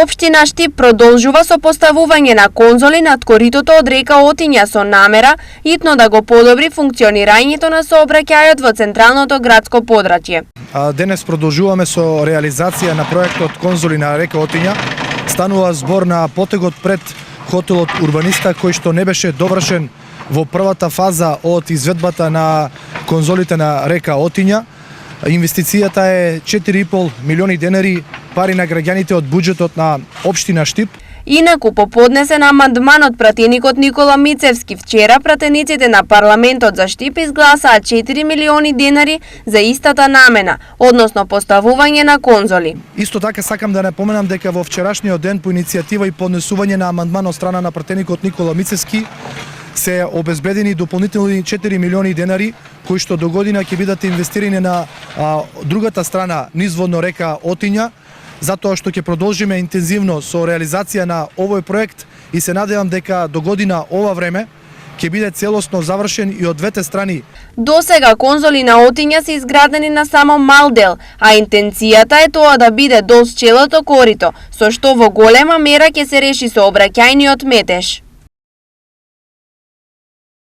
Општина Штип продолжува со поставување на конзоли над коритото од река Отиња со намера итно да го подобри функционирањето на сообраќајот во централното градско подрачје. Денес продолжуваме со реализација на проектот конзоли на река Отиња. Станува збор на потегот пред хотелот Урбаниста кој што не беше довршен во првата фаза од изведбата на конзолите на река Отиња. Инвестицијата е 4,5 милиони денари, пари на граѓаните од буџетот на општина Штип. Инаку, по поднесен амандман од пратеникот Никола Мицевски, вчера пратениците на парламентот за Штип изгласаа 4 милиони денари за истата намена, односно поставување на конзоли. Исто така сакам да напоменам дека во вчерашниот ден по иницијатива и поднесување на амандман од страна на пратеникот Никола Мицевски се обезбедени дополнителни 4 милиони денари кои што до година ќе бидат инвестирани на другата страна низводно река Отиња, затоа што ќе продолжиме интензивно со реализација на овој проект и се надевам дека до година ова време ќе биде целосно завршен и од двете страни. До сега конзоли на Отиња се изградени на само мал дел, а интенцијата е тоа да биде до целото корито, со што во голема мера ќе се реши сообраќајниот метеж.